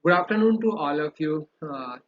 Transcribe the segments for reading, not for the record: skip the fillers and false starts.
Good afternoon to all of you.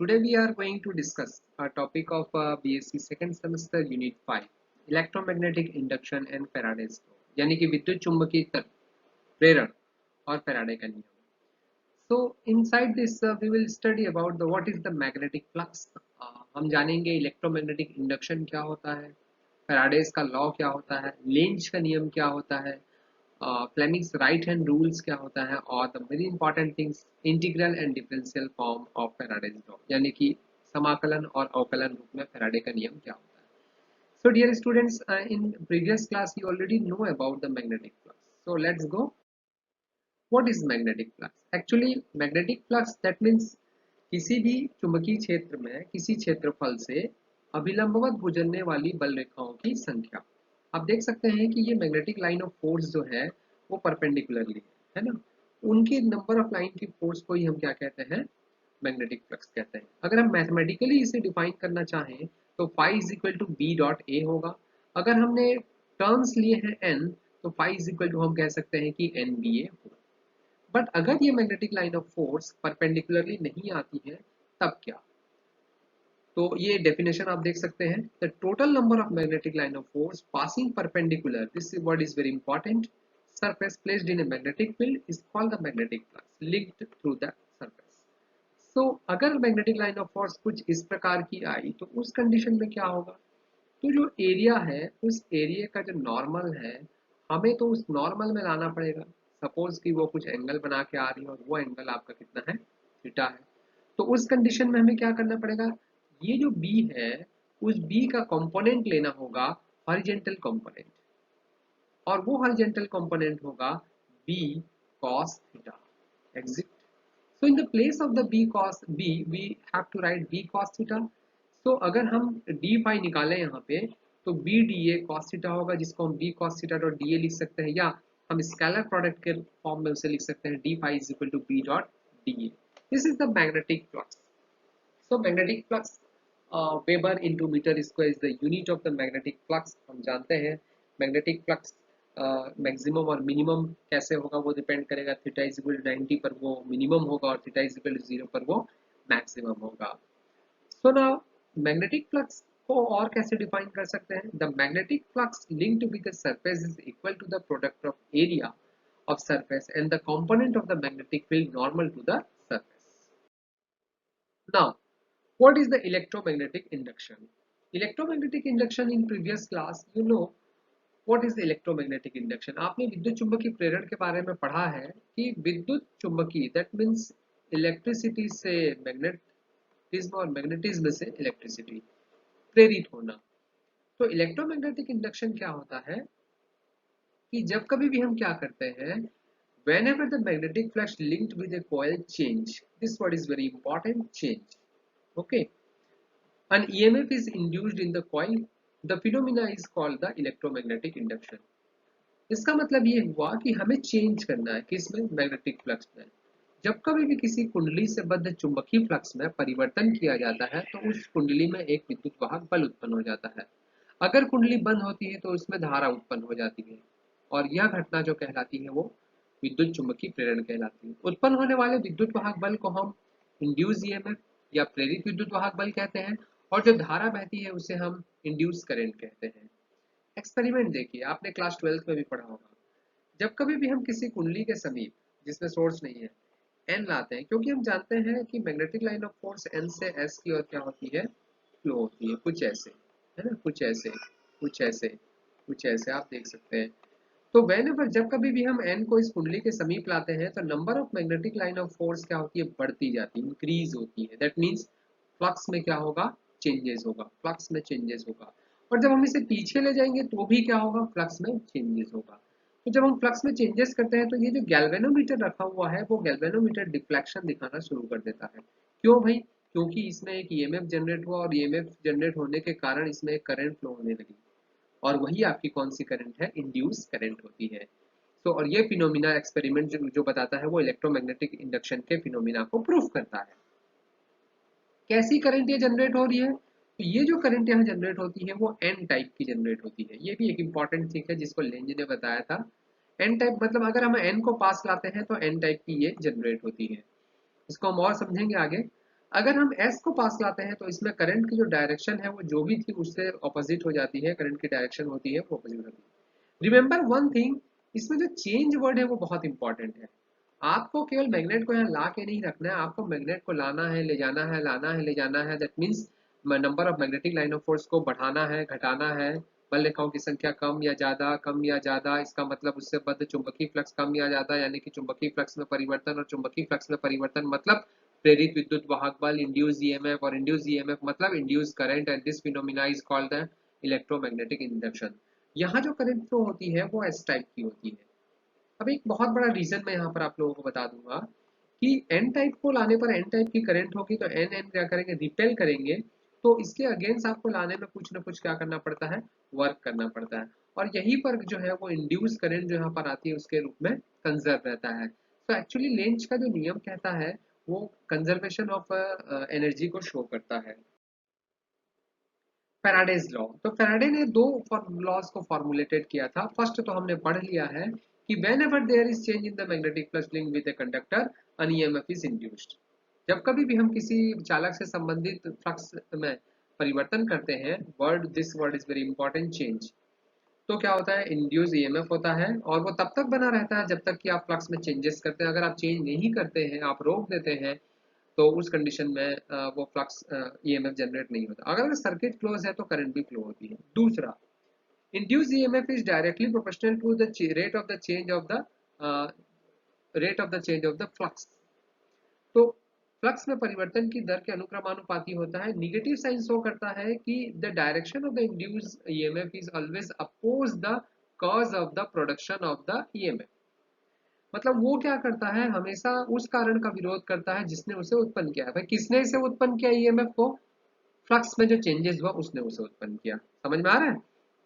Today we are going to discuss a topic of BSc second semester Unit 5 Electromagnetic Induction and Faraday's Law यानी कि विद्युत चुंबकीय प्रेरण और Faraday का नियम. So inside this we will study about the what is the magnetic flux. हम जानेंगे इलेक्ट्रोमैग्नेटिक इंडक्शन क्या होता है, फैराडेज का लॉ क्या होता है, लेंज का नियम क्या होता है, फ्लेमिंग्स राइट हैंड रूल्स क्या होता है और the very important things integral and differential form of Faraday's law यानी कि समाकलन और अवकलन रूप में फैराडे का नियम क्या होता है. So dear students, in previous class you already know about the magnetic flux. So let's go. What is magnetic flux? Actually magnetic flux that means किसी भी चुंबकीय क्षेत्र में किसी क्षेत्रफल से अभिलंबवत गुजरने वाली बल रेखाओं की संख्या. आप देख सकते हैं कि ये मैग्नेटिक लाइन ऑफ फोर्स जो है वो परपेंडिकुलरली है ना, उनके नंबर ऑफ लाइन की फोर्स को ही हम क्या कहते हैं, मैग्नेटिक फ्लक्स कहते हैं. अगर हम मैथमेटिकली इसे डिफाइन करना चाहें तो phi is equal to B dot A होगा. अगर हमने टर्म्स लिए हैं एन तो फाई इज इक्वल टू हम कह सकते हैं कि एन बी ए होगा. बट अगर ये magnetic line of force perpendicularly नहीं आती है तब क्या. तो ये डेफिनेशन आप देख सकते हैं, the total number of magnetic line of force passing perpendicular, this word is very important, surface placed in a magnetic field is called the magnetic flux linked through the surface. So अगर magnetic line of force कुछ इस प्रकार की आई तो उस condition में क्या होगा, तो जो एरिया है उस एरिया का जो नॉर्मल है हमें तो उस नॉर्मल में लाना पड़ेगा. सपोज कि वो कुछ एंगल बना के आ रही है और वो एंगल आपका कितना है, थीटा है. तो उस कंडीशन में हमें क्या करना पड़ेगा, ये जो बी है उस बी का कंपोनेंट लेना होगा हॉरिजॉन्टल कंपोनेंट, और वो हॉरिजॉन्टल कंपोनेंट होगा B cos theta. Exit. So in the place of the b cos b we have to write b cos theta. So अगर हम d phi निकालें यहाँ पे तो b da cos theta होगा जिसको हम b cos theta dot da लिख सकते हैं, या हम स्केलर प्रोडक्ट के फॉर्म में उसे लिख सकते हैं d phi is equal to b dot da. This is the magnetic flux. So magnetic flux Weber into meter square is the unit of the magnetic flux. हम जानते हैं magnetic flux मैक्सिमम और minimum कैसे होगा वो depend करेगा, theta is equal to 90 पर वो मिनिमम होगा और थीटा इज इक्वल टू 0 पर वो मैक्सिमम होगा. सो नाउ मैग्नेटिक फ्लक्स को और कैसे डिफाइन कर सकते हैं, the magnetic flux linked with the surface is equal to the product of area of surface and the component of the magnetic field normal to the surface. Now, what is the electromagnetic induction? Electromagnetic induction in previous class, you know what is the electromagnetic induction. आपने विद्युत चुंबकीय प्रेरण के बारे में पढ़ा है कि विद्युत चुंबकीय दैट मीन्स इलेक्ट्रिसिटी से मैग्नेटिज्म और मैग्नेटिज्म से इलेक्ट्रिसिटी प्रेरित होना. तो इलेक्ट्रोमैग्नेटिक इंडक्शन क्या होता है कि जब कभी भी हम क्या करते हैं, whenever the magnetic flux linked with a coil change, this word is very important, change. Okay, an EMF is induced in the coil, the phenomena is called the electromagnetic induction. इसका मतलब ये हुआ कि हमें चेंज करना है किसमें, magnetic flux में. जब कभी भी किसी कुंडली से बद्ध चुंबकीय फ्लक्स में परिवर्तन किया जाता है तो उस कुंडली में एक विद्युत वाहक बल उत्पन्न हो जाता है. अगर कुंडली बंद होती है तो उसमें धारा उत्पन्न हो जाती है और यह घटना जो कहलाती है वो विद्युत चुंबकीय प्रेरण कहलाती है. उत्पन्न होने वाले विद्युत वाहक बल को हम इंड्यूस ईएमएफ या प्रेरित विद्युत वाहक बल कहते हैं, और जो धारा बहती है उसे हम इंड्यूस करंट कहते हैं. एक्सपेरिमेंट देखिए, आपने क्लास 12th में भी पढ़ा होगा. जब कभी भी हम किसी कुंडली के समीप जिसमें सोर्स नहीं है एन लाते हैं, क्योंकि हम जानते हैं कि magnetic line of force N से एस की ओर क्या होती है, फ्लो होती है, कुछ ऐसे है ना, कुछ ऐसे कुछ ऐसे कुछ ऐसे आप देख सकते हैं. तो वेनेवर जब कभी भी हम एन को इस कुंडली के समीप लाते हैं तो number of magnetic line of force क्या होती है, बढ़ती जाती है, इंक्रीज होती है. दैट मीन्स फ्लक्स में क्या होगा, चेंजेस होगा, फ्लक्स में चेंजेस होगा. और जब हम इसे पीछे ले जाएंगे तो भी क्या होगा, फ्लक्स में चेंजेस होगा. तो जब हम फ्लक्स में चेंजेस करते हैं तो ये जो गैल्वेनोमीटर रखा हुआ है वो गैल्वेनोमीटर डिफ्लेक्शन दिखाना शुरू कर देता है. क्यों भाई, क्योंकि इसमें एक ईएमएफ जनरेट हुआ और ईएमएफ जनरेट होने के कारण इसमें एक करंट फ्लो होने लगी, और वही आपकी कौन सी करंट है, इंड्यूस करंट होती है. तो और ये फिनोमिना एक्सपेरिमेंट जो बताता है वो इलेक्ट्रोमैग्नेटिक इंडक्शन के फिनोमिना को प्रूफ करता है. कैसी करंट ये जनरेट हो रही है, तो ये जो करंट यहाँ जनरेट होती है वो एन टाइप की जनरेट होती है. ये भी एक इंपॉर्टेंट थिंग है जिसको लेंज ने बताया था. एन टाइप मतलब अगर हम एन को पास लाते हैं तो एन टाइप की ये जनरेट होती है. इसको हम और समझेंगे आगे। अगर हम S को पास लाते हैं तो इसमें करंट की जो डायरेक्शन है वो जो भी थी उससे ऑपोजिट हो जाती है, करंट की डायरेक्शन होती है वो ऑपोजिट होती है। रिमेंबर वन थिंग, इसमें जो चेंज वर्ड है वो बहुत इंपॉर्टेंट है। आपको केवल मैग्नेट को यहाँ ला के नहीं रखना है, आपको मैग्नेट को लाना है, ले जाना है, लाना है, ले जाना है। That means number of magnetic line of force को बढ़ाना है, घटाना है। बल रेखाओं की संख्या कम या ज्यादा, कम या ज्यादा, इसका मतलब उससे बद्ध चुंबकीय फ्लक्स कम या ज्यादा, यानी कि चुंबकीय फ्लक्स में परिवर्तन, और चुंबकीय फ्लक्स में परिवर्तन मतलब प्रेरित विद्युत वाहक बल, इंड्यूस ईएमएफ, और इंड्यूस ईएमएफ मतलब induce current, and this phenomena is called the electromagnetic induction. यहाँ जो करंट फ्लो होती है वो एस टाइप की होती है। अब एक बहुत बड़ा रीजन मैं यहाँ पर आप लोगों को बता दूंगा कि एन टाइप को लाने पर एन टाइप की करंट होगी तो एन एन क्या करेंगे, रिपेल करेंगे। तो इसके अगेंस्ट आपको लाने में कुछ ना कुछ क्या करना पड़ता है, वर्क करना पड़ता है। और यही वर्क जो है वो इंड्यूस करंट जो यहाँ पर आती है उसके रूप में कंजर्व रहता है। तो एक्चुअली लेंज का जो नियम कहता है वो कंजर्वेशन ऑफ एनर्जी को शो करता है। फैराडेज लॉ, तो फैराडे ने दो लॉज को फॉर्मुलेटेड किया था। फर्स्ट तो हमने पढ़ लिया है कि whenever there is change in the magnetic flux link with a conductor an EMF is induced. जब कभी भी हम किसी चालक से संबंधित फ्लक्स में परिवर्तन करते हैं, word this word is very important, change, तो क्या होता है, इंड्यूस ईएमएफ होता है। और वो तब तक बना रहता है जब तक कि आप फ्लक्स में चेंजेस करते हैं। अगर आप चेंज नहीं करते हैं, आप रोक देते हैं, तो उस कंडीशन में वो फ्लक्स ईएमएफ जनरेट नहीं होता। अगर सर्किट क्लोज है तो करंट भी फ्लो होती है। दूसरा, induce EMF is directly proportional to the rate of the change of the flux. तो फ्लक्स में परिवर्तन की दर के अनुक्रमानुपाती होता है। निगेटिव साइन शो करता है कि the direction of the induce EMF is always oppose the cause of the production of the EMF. मतलब वो क्या करता है, हमेशा उस कारण का विरोध करता है जिसने उसे उत्पन्न किया है। भाई किसने इसे उत्पन्न किया ईएमएफ को, फ्लक्स में जो चेंजेस हुआ उसने उसे उत्पन्न किया। समझ में आ रहा है,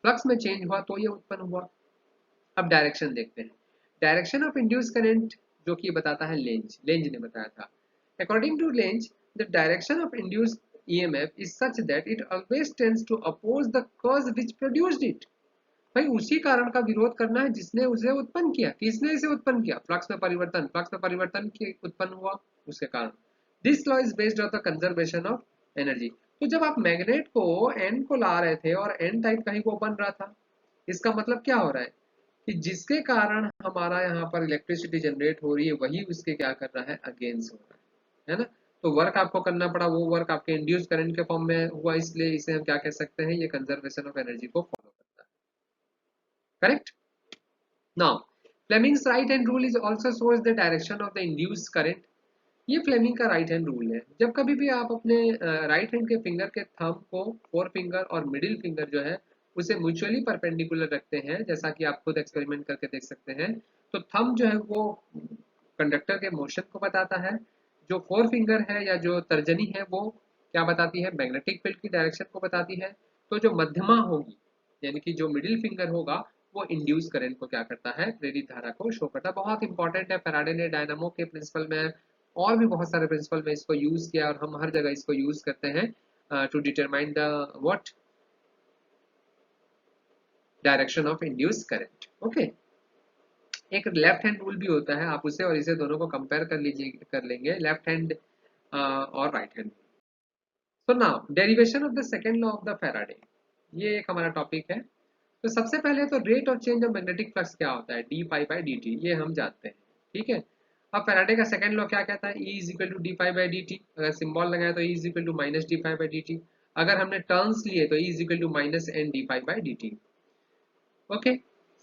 फ्लक्स में चेंज हुआ तो ये उत्पन्न हुआ। अब डायरेक्शन देखते हैं। डायरेक्शन ऑफ इंड्यूस करंट जो कि बताता है लेंज, लेंज ने बताया था। According to Lenz, the direction of induce EMF is such that it always tends to oppose the cause which produced it. भाई उसी कारण का विरोध करना है जिसने उसे उत्पन्न किया। किसने इसे उत्पन्न किया, फ्लक्स में परिवर्तन, फ्लक्स में परिवर्तन के उत्पन्न हुआ उसके कारण। This law is based on the conservation of energy. तो जब आप मैग्नेट को एन को ला रहे थे और एन टाइप का ही वो बन रहा था, इसका मतलब क्या हो रहा है कि जिसके कारण हमारा यहाँ पर इलेक्ट्रिसिटी जनरेट हो रही है वही उसके क्या कर रहा है, अगेंस्ट हो रहा है ना। तो वर्क आपको करना पड़ा, वो वर्क आपके इंड्यूस करंट के फॉर्म में हुआ, इसलिए इसे हम क्या कह सकते हैं, ये कंजर्वेशन ऑफ एनर्जी को फॉलो करता है। Correct. Now Fleming's right hand rule is also shows the direction of the induced current. ये फ्लेमिंग का राइट हैंड रूल है। जब कभी भी आप अपने राइट हैंड के फिंगर के थंब को, फोर फिंगर और मिडिल फिंगर जो है उसे म्यूचुअली परपेंडिकुलर रखते हैं, जैसा कि आप खुद एक्सपेरिमेंट करके देख सकते हैं, तो थंब जो है वो कंडक्टर के मोशन को बताता है। जो फोर फिंगर है या जो तर्जनी है वो क्या बताती है, मैग्नेटिक फील्ड की डायरेक्शन को बताती है। तो जो मध्यमा होगी यानी कि जो मिडिल फिंगर होगा वो इंड्यूस करंट को क्या करता है, प्रेरित धारा को शो करता है। बहुत इंपॉर्टेंट है। फैराडे ने डायनामो के प्रिंसिपल में और भी बहुत सारे प्रिंसिपल में इसको यूज किया और हम हर जगह इसको यूज करते हैं to determine the what, direction of induce current. Okay. एक लेफ्ट हैंड रूल भी होता है, आप उसे और इसे दोनों को कंपेयर कर लीजिए, कर लेंगे, लेफ्ट हैंड और right hand. So now derivation of the second law of the Faraday, ये एक हमारा टॉपिक है। तो सबसे पहले तो rate of change of magnetic flux क्या होता है, D pi by D T, ये हम जानते हैं। ठीक है। अब फैराडे का सेकंड लॉ क्या कहता है, E is equal to D pi by D T. अगर सिंबल लगाए तो E is equal to minus D pi by D T. अगर हमने टर्न्स लिए तो E is equal to minus N D pi by D T. Okay,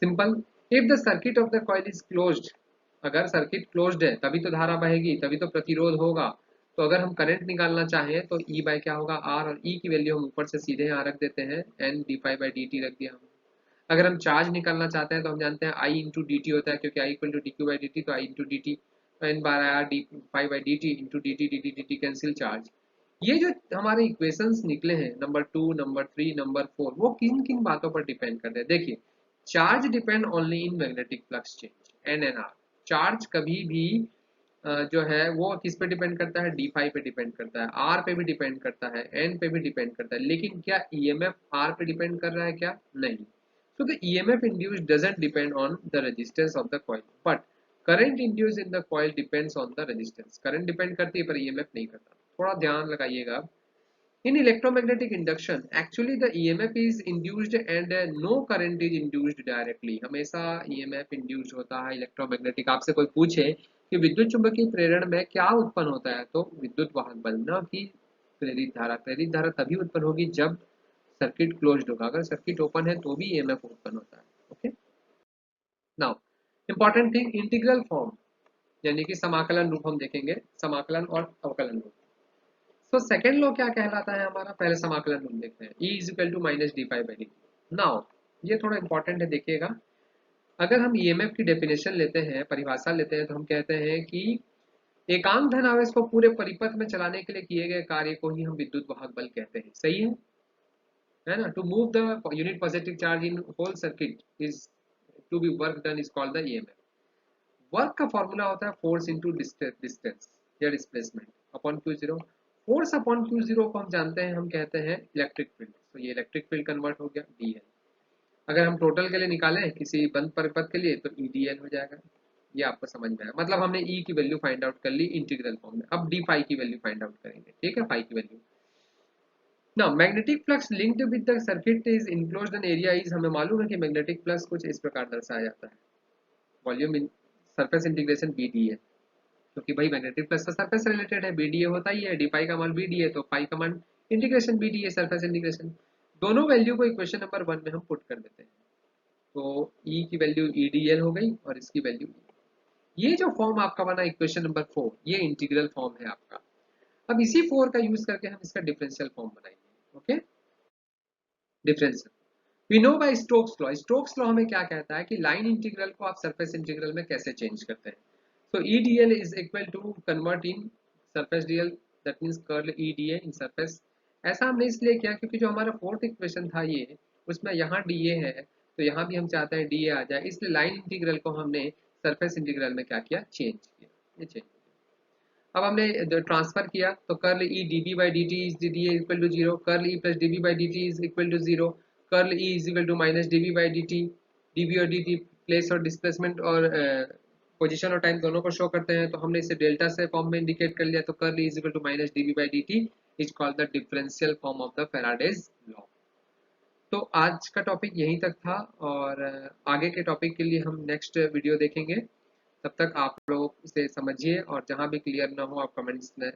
simple. If the circuit of the coil is closed, अगर circuit closed है तभी तो धारा बहेगी, तभी तो प्रतिरोध होगा। तो अगर हम करंट निकालना चाहें तो E बाय क्या होगा, R, और E की वैल्यू हम ऊपर से सीधे यहाँ रख देते हैं, N D pi by D T रख दिया हम। अगर हम चार्ज निकालना चाहते हैं तो हम जानते हैं आई इंटू डी टी होता है, क्योंकि I equal to D Q by D T, तो आई इंटू डी टी, तो N bar R D pi by D T into D T, D T D T cancel charge. ये जो हमारे equations निकले हैं नंबर 2, नंबर 3, नंबर 4, वो किन किन बातों पर डिपेंड करते हैं, देखिए। Charge depend only in magnetic flux change, N N R. Charge कभी भी जो है वो किस पे डिपेंड करता है, डी फाई पे डिपेंड करता है, आर पे भी डिपेंड करता है, एन पे भी डिपेंड करता है। लेकिन क्या ईएमएफ आर पे डिपेंड कर रहा है क्या, नहीं। So the EMF induced doesn't depend on the resistance of the coil, but current induce in the coil depends on the resistance, current depend करती है पर ईएमएफ नहीं करता। थोड़ा ध्यान लगाइएगा। In electromagnetic induction, actually the EMF is induced and no current is induced directly. हमेशा EMF induced होता है इलेक्ट्रोमैग्नेटिक। आपसे कोई पूछे कि विद्युत चुंबकीय प्रेरण में क्या उत्पन्न होता है, तो विद्युत वाहक बल, न कि प्रेरित धारा। प्रेरित धारा तभी उत्पन्न होगी जब सर्किट क्लोज्ड होगा, अगर सर्किट ओपन है तो भी EMF उत्पन्न होता है। Okay, now important thing, integral form यानी कि समाकलन रूप हम देखेंगे, समाकलन और अवकलन रूप। तो सेकेंड लॉ क्या कहलाता है हमारा, पहले समाकलन हम देखते हैं। E is equal to minus D pi by D. Now ये थोड़ा इंपॉर्टेंट है, देखिएगा। अगर हम ईएमएफ की डेफिनेशन लेते हैं, परिभाषा लेते हैं, तो हम कहते हैं कि एकांक धनावेश को पूरे परिपथ में चलाने के लिए किए गए कार्य को ही हम विद्युत वाहक बल कहते हैं। सही है ना। To move the unit positive charge in whole circuit is to be work done is called the EMF. Work का फॉर्मूला होता है फोर्स इंटू डिस्टेंस या displacement upon Q zero. Force upon Q zero को हम जानते हैं, हम कहते हैं इलेक्ट्रिक फील्ड। तो ये इलेक्ट्रिक फील्ड कन्वर्ट हो गया डी एल। अगर हम टोटल के लिए निकालें किसी बंद परिपथ के लिए तो ई डी एल हो जाएगा। ये आपको समझ में आया, मतलब हमने ई की वैल्यू फाइंड आउट कर ली इंटीग्रल फॉर्म में। अब डी फाई की वैल्यू फाइंड आउट करेंगे, ठीक है, फाई की value. Now magnetic flux linked with the circuit is enclosed an area is, हमें मालूम है कि मैग्नेटिक फ्लक्स कुछ इस प्रकार दर्शाया जाता है, volume in surface integration B D A. क्योंकि भाई मैग्नेटिक प्लस का सरफेस रिलेटेड है, बीडीए होता ही है, डी पाई का मान बीडीए, तो पाई का मान इंटीग्रेशन बीडीए सरफेस इंटीग्रेशन। दोनों वैल्यू को इक्वेशन नंबर 1 में हम पुट कर देते हैं, तो ई की वैल्यू ईडीएल हो गई और इसकी वैल्यू। ये जो फॉर्म आपका बना इक्वेशन नंबर 4, ये इंटीग्रल फॉर्म है आपका। अब इसी 4 का यूज करके हम इसका डिफरेंशियल फॉर्म बनाएंगे। Okay, differential we know by Stokes law. Stokes law हमें क्या कहता है कि लाइन इंटीग्रल को आप सरफेस इंटीग्रल में कैसे चेंज करते हैं। So EDL is equal to convert in surface DL, that means curl EDA in surface। ऐसा हमने इसलिए किया क्योंकि जो हमारा फोर्थ इक्वेशन था ये, उसमें यहाँ DA है, तो यहाँ भी हम चाहते हैं DA आ जाए, इसलिए लाइन इंटीग्रल को हमने सरफेस इंटीग्रल में क्या किया, चेंज किया। ये चेंज। अब हमने ट्रांसफर किया तो curl E D B by D T is D A equal to zero, curl E plus D B by D T is equal to zero, curl E is equal to minus D B by D T. D B और D T place और displacement और position और time दोनों को show करते हैं, तो हमने इसे डेल्टा से फॉर्म में इंडिकेट कर लिया, तो curl E is equal to minus D B by D T is called the differential form of the Faraday's law. तो आज का टॉपिक यहीं तक था, और आगे के टॉपिक के लिए हम नेक्स्ट वीडियो देखेंगे। तब तक आप लोग इसे समझिए, और जहाँ भी क्लियर ना हो आप कमेंट्स में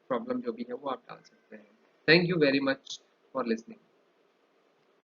प्रॉब्लम जो भी है वो आप डाल सकते हैं। Thank you very much for listening.